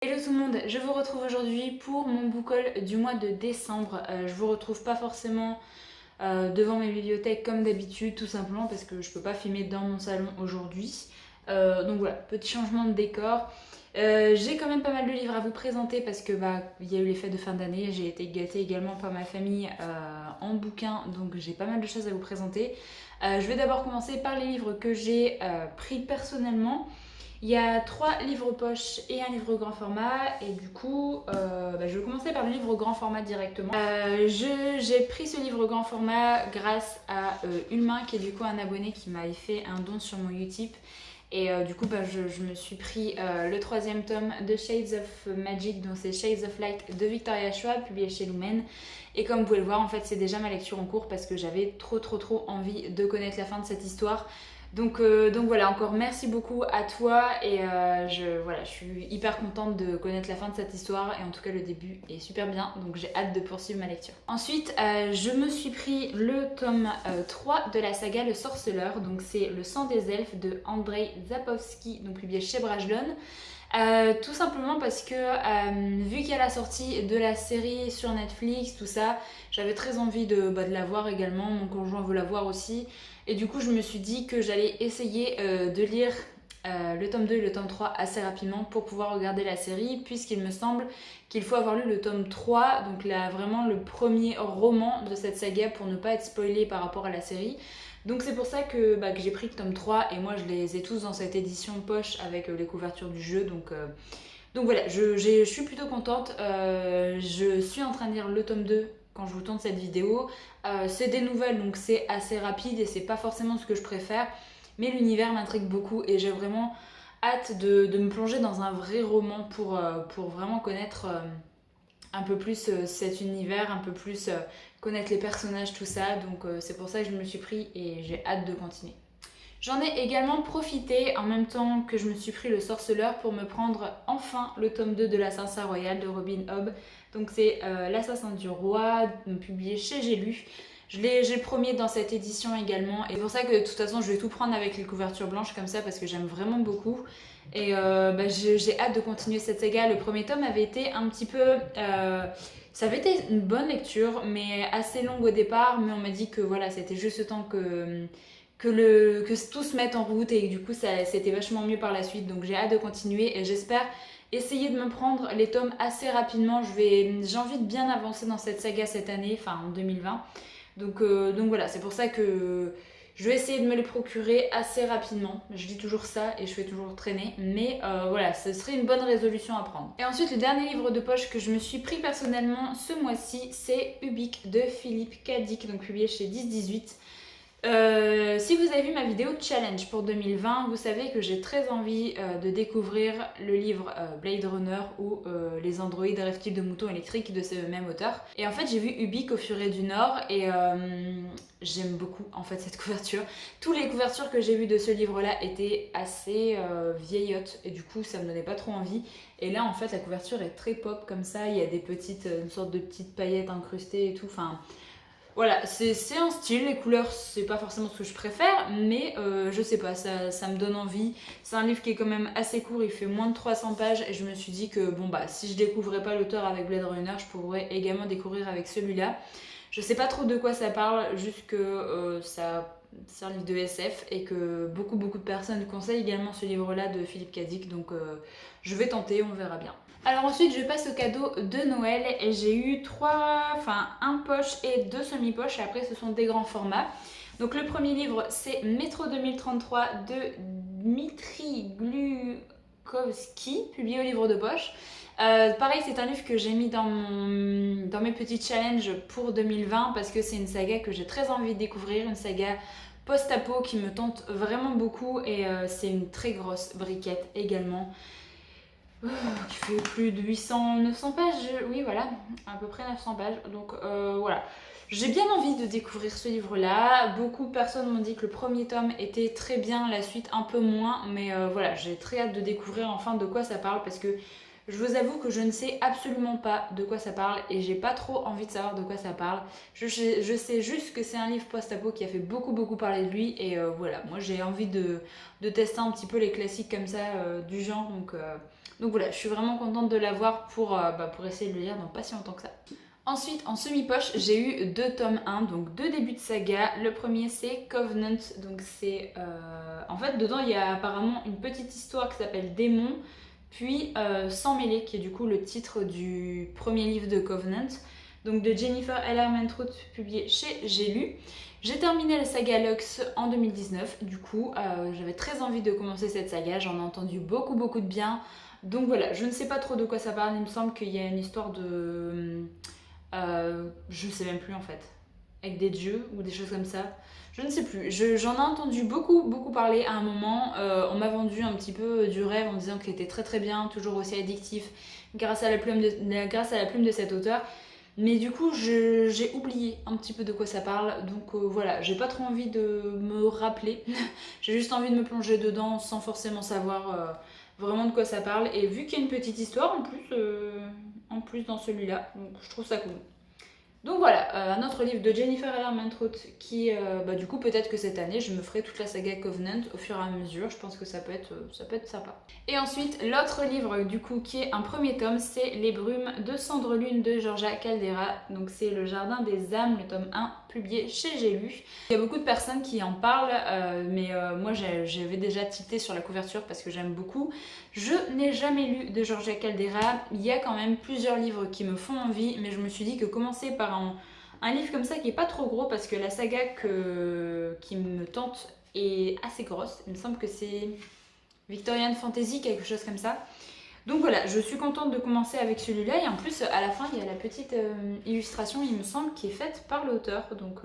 Hello tout le monde, je vous retrouve aujourd'hui pour mon book haul du mois de décembre. Je vous retrouve pas forcément devant mes bibliothèques comme d'habitude, tout simplement parce que je peux pas filmer dans mon salon aujourd'hui. Donc voilà, petit changement de décor. J'ai quand même pas mal de livres à vous présenter parce que il y a eu les fêtes de fin d'année, j'ai été gâtée également par ma famille en bouquin, donc j'ai pas mal de choses à vous présenter. Je vais d'abord commencer par les livres que j'ai pris personnellement. Il y a 3 livres poche et un livre grand format et du coup je vais commencer par le livre grand format directement. J'ai pris ce livre grand format grâce à Ulmain qui est du coup un abonné qui m'avait fait un don sur mon Utip et du coup je me suis pris le 3e tome de Shades of Magic, donc c'est Shades of Light de Victoria Schwab publié chez Lumen. Et comme vous pouvez le voir, en fait c'est déjà ma lecture en cours parce que j'avais trop envie de connaître la fin de cette histoire. Donc voilà, encore merci beaucoup à toi et je suis hyper contente de connaître la fin de cette histoire et en tout cas le début est super bien, donc j'ai hâte de poursuivre ma lecture. Ensuite, je me suis pris le tome 3 de la saga Le Sorceleur, donc c'est Le sang des elfes de Andrzej Sapkowski, donc publié chez Brajlon. Tout simplement parce que vu qu'il y a la sortie de la série sur Netflix, tout ça, j'avais très envie de la voir également, mon conjoint veut la voir aussi. Et du coup je me suis dit que j'allais essayer de lire le tome 2 et le tome 3 assez rapidement pour pouvoir regarder la série, puisqu'il me semble qu'il faut avoir lu le tome 3, donc là vraiment le premier roman de cette saga pour ne pas être spoilé par rapport à la série. Donc c'est pour ça que j'ai pris le tome 3 et moi je les ai tous dans cette édition poche avec les couvertures du jeu. Donc voilà, je suis plutôt contente. Je suis en train de lire le tome 2 quand je vous tourne cette vidéo. C'est des nouvelles donc c'est assez rapide et c'est pas forcément ce que je préfère. Mais l'univers m'intrigue beaucoup et j'ai vraiment hâte de me plonger dans un vrai roman pour vraiment connaître un peu plus cet univers, un peu plus connaître les personnages, tout ça. Donc c'est pour ça que je me suis pris et j'ai hâte de continuer. J'en ai également profité en même temps que je me suis pris le Sorceleur pour me prendre enfin le tome 2 de l'Assassin Royal de Robin Hobb. Donc c'est l'Assassin du Roi, publié chez J'ai lu. J'ai le premier dans cette édition également et c'est pour ça que de toute façon je vais tout prendre avec les couvertures blanches comme ça parce que j'aime vraiment beaucoup. Et j'ai hâte de continuer cette saga. Le premier tome avait été un petit peu... ça avait été une bonne lecture mais assez longue au départ, mais on m'a dit que voilà c'était juste le temps que tout se mette en route et du coup c'était vachement mieux par la suite, donc j'ai hâte de continuer et j'espère essayer de me prendre les tomes assez rapidement. J'ai envie de bien avancer dans cette saga cette année, enfin en 2020, donc voilà, c'est pour ça que je vais essayer de me les procurer assez rapidement. Je dis toujours ça et je fais toujours traîner, mais voilà, ce serait une bonne résolution à prendre. Et ensuite, le dernier livre de poche que je me suis pris personnellement ce mois-ci, c'est Ubik de Philippe Cadic, donc publié chez 10-18. Si vous avez vu ma vidéo challenge pour 2020, vous savez que j'ai très envie de découvrir le livre Blade Runner ou Les androïdes rêvent-ils de moutons électriques de ce même auteur. Et en fait j'ai vu Ubik au Furet du Nord et j'aime beaucoup en fait cette couverture. Toutes les couvertures que j'ai vues de ce livre là étaient assez vieillottes et du coup ça me donnait pas trop envie. Et là en fait la couverture est très pop comme ça, il y a des petites, une sorte de petites paillettes incrustées et tout, enfin... Voilà, c'est un style, les couleurs c'est pas forcément ce que je préfère, mais je sais pas, ça me donne envie. C'est un livre qui est quand même assez court, il fait moins de 300 pages et je me suis dit que bon si je découvrais pas l'auteur avec Blade Runner, je pourrais également découvrir avec celui-là. Je sais pas trop de quoi ça parle, juste que c'est un livre de SF et que beaucoup de personnes conseillent également ce livre-là de Philippe Cadic, donc je vais tenter, on verra bien. Alors ensuite je passe au cadeau de Noël et j'ai eu un poche et 2 semi-poches et après ce sont des grands formats. Donc le premier livre c'est Métro 2033 de Dmitri Glukovski, publié au livre de poche. Pareil, c'est un livre que j'ai mis dans mes petits challenges pour 2020 parce que c'est une saga que j'ai très envie de découvrir, une saga post-apo qui me tente vraiment beaucoup et c'est une très grosse briquette également. Qui fait plus de 800-900 pages, oui voilà, à peu près 900 pages, donc voilà. J'ai bien envie de découvrir ce livre-là, beaucoup de personnes m'ont dit que le premier tome était très bien, la suite un peu moins, mais voilà, j'ai très hâte de découvrir enfin de quoi ça parle, parce que je vous avoue que je ne sais absolument pas de quoi ça parle, et j'ai pas trop envie de savoir de quoi ça parle. Je sais juste que c'est un livre post-apo qui a fait beaucoup parler de lui, et voilà, moi j'ai envie de tester un petit peu les classiques comme ça du genre, Donc voilà, je suis vraiment contente de l'avoir pour essayer de le lire dans pas si longtemps que ça. Ensuite, en semi-poche, j'ai eu 2 tomes 1, donc 2 débuts de saga. Le premier, c'est Covenant, donc c'est... En fait, dedans, il y a apparemment une petite histoire qui s'appelle Démon, puis Sans mêler, qui est du coup le titre du premier livre de Covenant, donc de Jennifer L. Armentrout, publié chez J'ai lu. J'ai terminé la saga Lux en 2019, du coup, j'avais très envie de commencer cette saga, j'en ai entendu beaucoup de bien. Donc voilà, je ne sais pas trop de quoi ça parle, il me semble qu'il y a une histoire de... je sais même plus en fait. Avec des dieux ou des choses comme ça. Je ne sais plus. J'en ai entendu beaucoup parler à un moment. On m'a vendu un petit peu du rêve en disant qu'il était très bien, toujours aussi addictif, grâce à la plume de cet auteur. Mais du coup, j'ai oublié un petit peu de quoi ça parle. Donc voilà, j'ai pas trop envie de me rappeler. J'ai juste envie de me plonger dedans sans forcément savoir vraiment de quoi ça parle. Et vu qu'il y a une petite histoire en plus dans celui-là, donc je trouve ça cool. Donc voilà, un autre livre de Jennifer L. Armentrout qui, du coup, peut-être que cette année, je me ferai toute la saga Covenant au fur et à mesure. Je pense que ça peut être sympa. Et ensuite, l'autre livre, du coup, qui est un premier tome, c'est Les Brumes de Cendre Lune de Georgia Caldera. Donc c'est Le Jardin des âmes, le tome 1, publié chez J'ai lu. Il y a beaucoup de personnes qui en parlent, mais moi, j'avais déjà tilté sur la couverture parce que j'aime beaucoup. Je n'ai jamais lu de Georgia Caldera. Il y a quand même plusieurs livres qui me font envie, mais je me suis dit que commencer par un livre comme ça qui est pas trop gros, parce que la saga qui me tente est assez grosse. Il me semble que c'est Victorian Fantasy, quelque chose comme ça. Donc voilà, je suis contente de commencer avec celui-là. Et en plus, à la fin, il y a la petite illustration, il me semble, qui est faite par l'auteur. Donc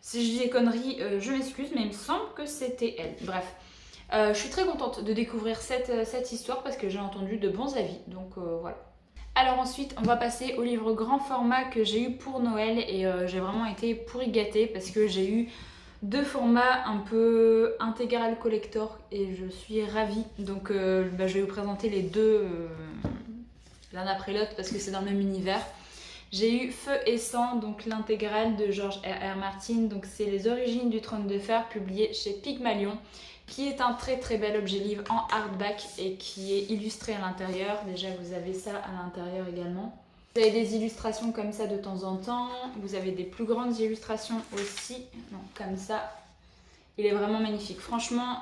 si je dis des conneries, je m'excuse, mais il me semble que c'était elle. Bref. Je suis très contente de découvrir cette histoire parce que j'ai entendu de bons avis, donc voilà. Alors ensuite, on va passer au livre grand format que j'ai eu pour Noël et j'ai vraiment été pourri gâtée parce que j'ai eu 2 formats un peu intégral collector et je suis ravie. Donc je vais vous présenter les deux l'un après l'autre parce que c'est dans le même univers. J'ai eu Feu et Sang, donc l'intégrale de George R.R. Martin, donc c'est les origines du trône de fer publié chez Pygmalion, qui est un très bel objet livre en hardback et qui est illustré à l'intérieur. Déjà vous avez ça à l'intérieur également. Vous avez des illustrations comme ça de temps en temps, vous avez des plus grandes illustrations aussi, donc comme ça. Il est vraiment magnifique. Franchement,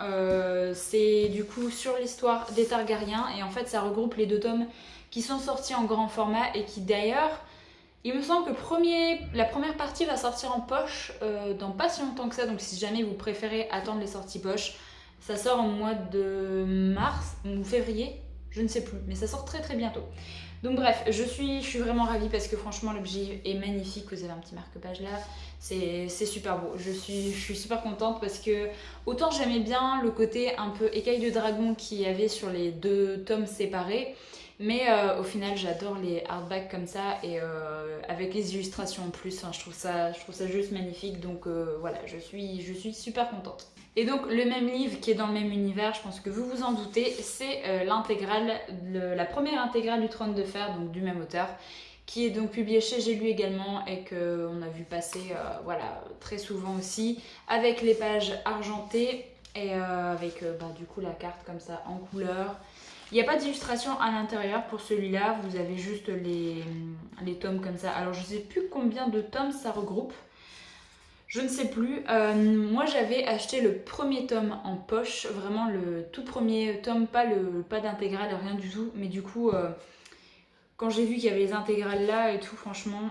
c'est du coup sur l'histoire des Targaryens et en fait ça regroupe les 2 tomes qui sont sortis en grand format et qui d'ailleurs... Il me semble que la première partie va sortir en poche dans pas si longtemps que ça, donc si jamais vous préférez attendre les sorties poche, ça sort en mois de mars ou février, je ne sais plus, mais ça sort très bientôt. Donc bref, je suis vraiment ravie parce que franchement l'objet est magnifique, vous avez un petit marque-page là, c'est super beau. Je suis super contente parce que autant j'aimais bien le côté un peu écaille de dragon qu'il y avait sur les 2 tomes séparés, mais au final j'adore les hardbacks comme ça et avec les illustrations en plus, je trouve ça juste magnifique, donc voilà, je suis super contente. Et donc le même livre qui est dans le même univers, je pense que vous vous en doutez, c'est l'intégrale, la première intégrale du Trône de Fer, donc du même auteur, qui est donc publié chez J'ai lu également et qu'on a vu passer voilà, très souvent aussi, avec les pages argentées et avec du coup la carte comme ça en couleur. Il n'y a pas d'illustration à l'intérieur pour celui-là, vous avez juste les tomes comme ça. Alors je ne sais plus combien de tomes ça regroupe, je ne sais plus. Moi j'avais acheté le premier tome en poche, vraiment le tout premier tome, pas d'intégrale, rien du tout. Mais du coup, quand j'ai vu qu'il y avait les intégrales là et tout, franchement,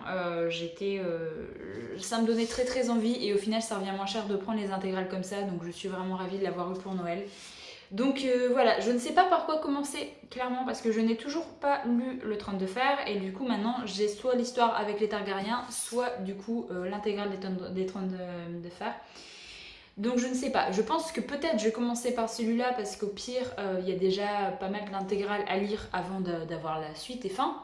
ça me donnait très envie. Et au final ça revient moins cher de prendre les intégrales comme ça, donc je suis vraiment ravie de l'avoir eu pour Noël. Donc voilà, je ne sais pas par quoi commencer clairement parce que je n'ai toujours pas lu le Trône de Fer et du coup maintenant j'ai soit l'histoire avec les Targaryens, soit du coup l'intégrale des Trônes de Fer. Donc je ne sais pas, je pense que peut-être je vais commencer par celui-là parce qu'au pire il y a déjà pas mal d'intégrales à lire avant d'avoir la suite et fin.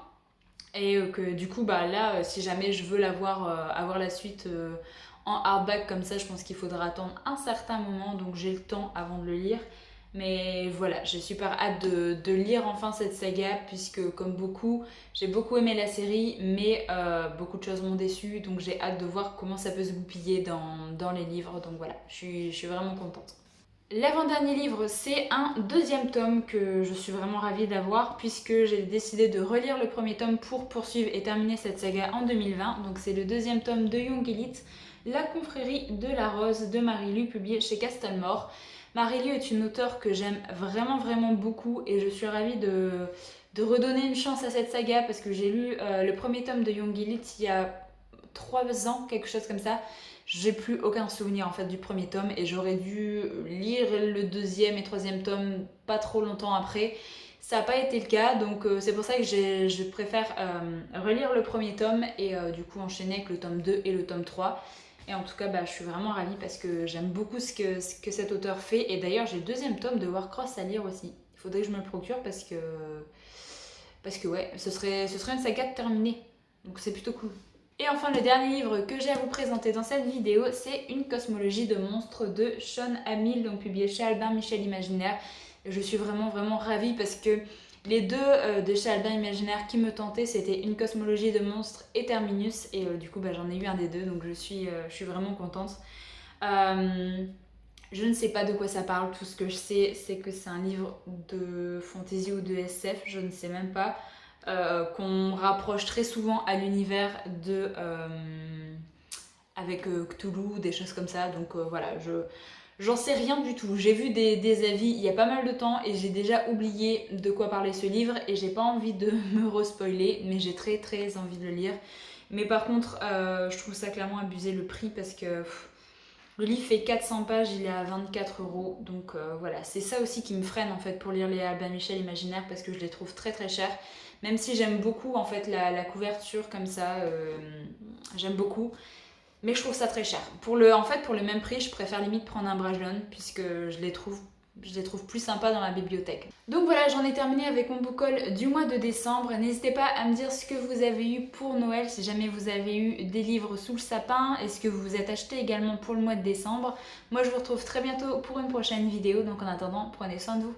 Et que du coup là si jamais je veux avoir la suite en hardback comme ça, je pense qu'il faudra attendre un certain moment, donc j'ai le temps avant de le lire. Mais voilà, j'ai super hâte de lire enfin cette saga puisque comme beaucoup, j'ai beaucoup aimé la série mais beaucoup de choses m'ont déçue, donc j'ai hâte de voir comment ça peut se goupiller dans les livres, donc voilà, je suis vraiment contente. L'avant-dernier livre, c'est un deuxième tome que je suis vraiment ravie d'avoir puisque j'ai décidé de relire le premier tome pour poursuivre et terminer cette saga en 2020. Donc c'est le deuxième tome de Young Elite, La confrérie de la rose de Marie-Lu, publié chez Castelmore. Marie-Lu est une auteure que j'aime vraiment beaucoup et je suis ravie de redonner une chance à cette saga parce que j'ai lu le premier tome de Young Elite il y a 3 ans, quelque chose comme ça. J'ai plus aucun souvenir en fait du premier tome et j'aurais dû lire le deuxième et troisième tome pas trop longtemps après. Ça n'a pas été le cas, donc c'est pour ça que je préfère relire le premier tome et du coup enchaîner avec le tome 2 et le tome 3. Et en tout cas, je suis vraiment ravie parce que j'aime beaucoup ce que cet auteur fait. Et d'ailleurs, j'ai le deuxième tome de Warcross à lire aussi. Il faudrait que je me le procure parce que ouais, ce serait une saga terminée. Donc c'est plutôt cool. Et enfin, le dernier livre que j'ai à vous présenter dans cette vidéo, c'est Une cosmologie de monstres de Shawn Hamill, donc publié chez Albin Michel Imaginaire. Je suis vraiment ravie parce que les deux de chez Albin Imaginaire qui me tentaient, c'était Une cosmologie de monstres et Terminus. Et du coup, j'en ai eu un des deux, donc je suis vraiment contente. Je ne sais pas de quoi ça parle, tout ce que je sais, c'est que c'est un livre de fantasy ou de SF, je ne sais même pas. Qu'on rapproche très souvent à l'univers de avec Cthulhu, des choses comme ça. Donc voilà, j'en sais rien du tout. J'ai vu des avis il y a pas mal de temps et j'ai déjà oublié de quoi parlait ce livre et j'ai pas envie de me re-spoiler, mais j'ai très envie de le lire. Mais par contre, je trouve ça clairement abusé le prix parce que le livre fait 400 pages, il est à 24 €. Donc voilà, c'est ça aussi qui me freine en fait pour lire les Albin Michel Imaginaire parce que je les trouve très chers. Même si j'aime beaucoup en fait la couverture comme ça, j'aime beaucoup. Mais je trouve ça très cher. Pour le même prix, je préfère limite prendre un Brajlon puisque je les trouve plus sympas dans la bibliothèque. Donc voilà, j'en ai terminé avec mon book haul du mois de décembre. N'hésitez pas à me dire ce que vous avez eu pour Noël, si jamais vous avez eu des livres sous le sapin et ce que vous vous êtes acheté également pour le mois de décembre. Moi, je vous retrouve très bientôt pour une prochaine vidéo. Donc en attendant, prenez soin de vous.